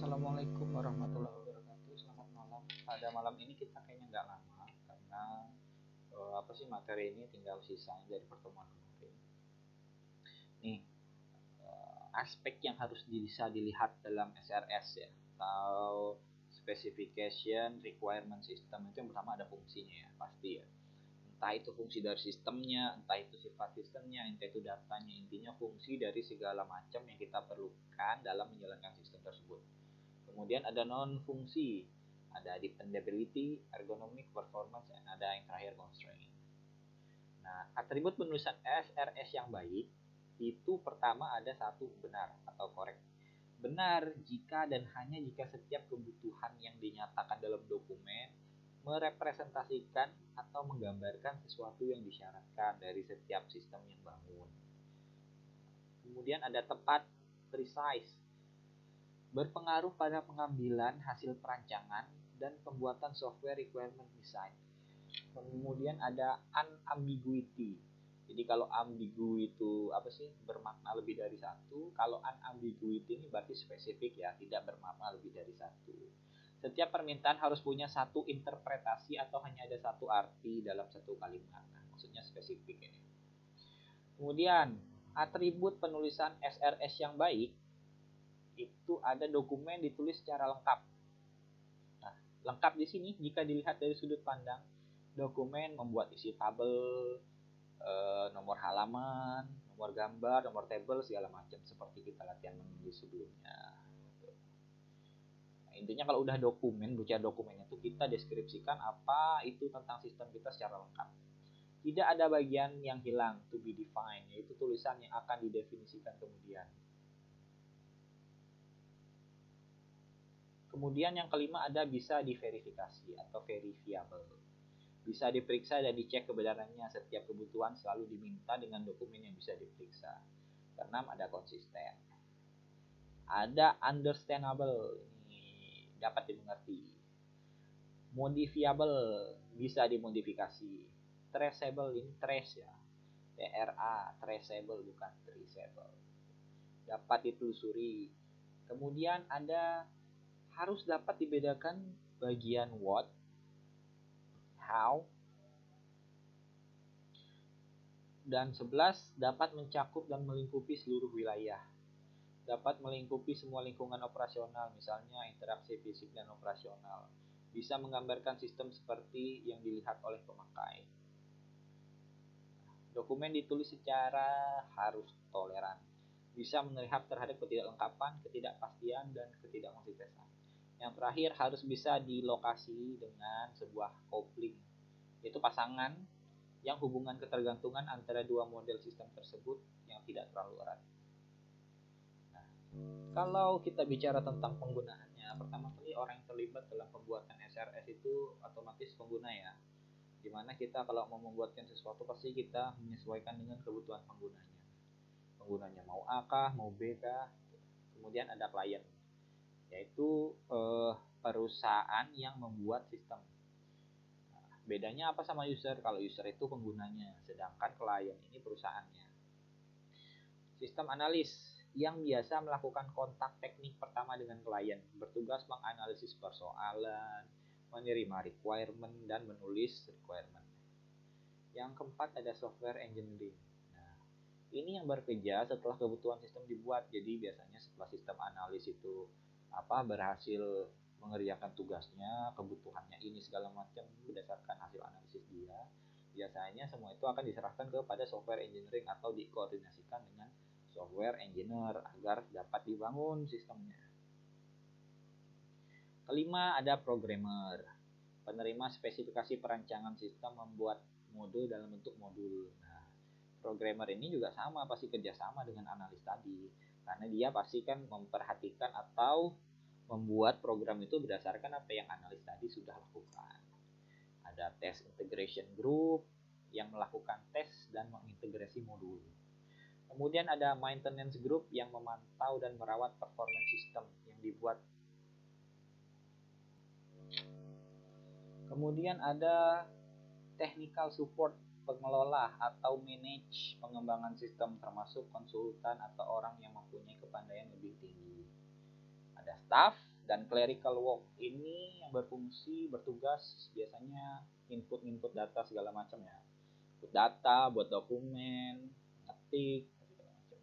Assalamualaikum warahmatullahi wabarakatuh. Selamat malam. Pada malam ini kita kayaknya nggak lama karena materi ini tinggal sisanya dari pertemuan kemarin. Nih, aspek yang harus bisa dilihat dalam SRS ya, atau Specification Requirement System, itu yang pertama ada fungsinya ya, pasti ya. Entah itu fungsi dari sistemnya, entah itu sifat sistemnya, entah itu datanya, intinya fungsi dari segala macam yang kita perlukan dalam menjalankan sistem tersebut. Kemudian ada non-fungsi, ada dependability, ergonomic, performance, dan ada yang terakhir constraint. Nah, atribut penulisan SRS yang baik itu pertama ada satu, benar atau correct. Benar jika dan hanya jika setiap kebutuhan yang dinyatakan dalam dokumen merepresentasikan atau menggambarkan sesuatu yang disyaratkan dari setiap sistem yang bangun. Kemudian ada tepat, precise, berpengaruh pada pengambilan hasil perancangan dan pembuatan software requirement design. Kemudian ada unambiguity. Jadi kalau ambigu itu bermakna lebih dari satu. Kalau unambiguity ini berarti spesifik ya, tidak bermakna lebih dari satu. Setiap permintaan harus punya satu interpretasi atau hanya ada satu arti dalam satu kalimat. Nah, maksudnya spesifik ini. Kemudian atribut penulisan SRS yang baik itu ada dokumen ditulis secara lengkap. Nah, lengkap di sini jika dilihat dari sudut pandang dokumen membuat isi tabel, nomor halaman, nomor gambar, nomor tabel, segala macam seperti kita latihan menulis sebelumnya. Intinya kalau udah dokumen, baca dokumennya itu kita deskripsikan apa itu tentang sistem kita secara lengkap. Tidak ada bagian yang hilang, to be defined, yaitu tulisan yang akan didefinisikan kemudian. Kemudian yang kelima ada bisa diverifikasi atau verifiable. Bisa diperiksa dan dicek kebenarannya. Setiap kebutuhan selalu diminta dengan dokumen yang bisa diperiksa. Keenam ada konsisten. Ada understandable, dapat dimengerti. Modifiable, bisa dimodifikasi. Traceable, ini trace ya, TRA, traceable bukan traceable, dapat ditelusuri. Kemudian ada harus dapat dibedakan bagian what, how, dan 11 dapat mencakup dan melingkupi seluruh wilayah. Dapat melingkupi semua lingkungan operasional, misalnya interaksi fisik dan operasional. Bisa menggambarkan sistem seperti yang dilihat oleh pemakai. Dokumen ditulis secara harus toleran. Bisa melihat terhadap ketidaklengkapan, ketidakpastian, dan ketidakkonsistenan. Yang terakhir harus bisa dilokasi dengan sebuah coupling, yaitu pasangan yang hubungan ketergantungan antara dua model sistem tersebut yang tidak terlalu erat. Kalau kita bicara tentang penggunaannya, pertama kali orang yang terlibat dalam pembuatan SRS itu otomatis pengguna ya. Dimana kita kalau mau membuatkan sesuatu pasti kita menyesuaikan dengan kebutuhan penggunanya. Penggunanya mau A kah, mau B kah. Kemudian ada klien, yaitu perusahaan yang membuat sistem. Nah, bedanya apa sama user? Kalau user itu penggunanya, sedangkan klien ini perusahaannya. Sistem analis yang biasa melakukan kontak teknik pertama dengan klien, bertugas menganalisis persoalan, menerima requirement, dan menulis requirement. Yang keempat ada software engineering. Nah, ini yang bekerja setelah kebutuhan sistem dibuat. Jadi biasanya setelah sistem analis itu berhasil mengerjakan tugasnya, kebutuhannya ini segala macam berdasarkan hasil analisis dia, biasanya semua itu akan diserahkan kepada software engineering atau dikoordinasikan dengan software engineer agar dapat dibangun sistemnya. Kelima ada programmer, penerima spesifikasi perancangan sistem membuat modul dalam bentuk modul. Nah, programmer ini juga sama, pasti kerjasama dengan analis tadi, karena dia pasti kan memperhatikan atau membuat program itu berdasarkan apa yang analis tadi sudah lakukan. Ada test integration group yang melakukan tes dan mengintegrasi modul. Kemudian ada maintenance group yang memantau dan merawat performance system yang dibuat. Kemudian ada technical support, pengelola atau manage pengembangan sistem, termasuk konsultan atau orang yang mempunyai kepandaian lebih tinggi. Ada staff Dan clerical work ini yang bertugas biasanya input data segala macam ya. Input data, buat dokumen, ngetik, segala macam.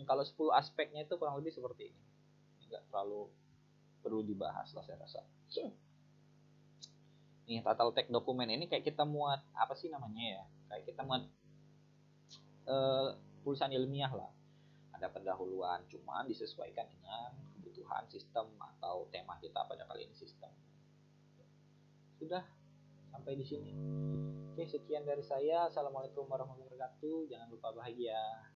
Kalau 10 aspeknya itu kurang lebih seperti ini. Enggak terlalu perlu dibahas lah saya rasa. Nih, tata letak dokumen ini kayak kita muat apa sih namanya ya? Kayak kita muat tulisan ilmiah lah. Ada pendahuluan, cuman disesuaikan dengan kebutuhan sistem atau tema kita pada kali ini sistem. Sudah sampai di sini. Oke, sekian dari saya. Assalamualaikum warahmatullahi wabarakatuh. Jangan lupa bahagia.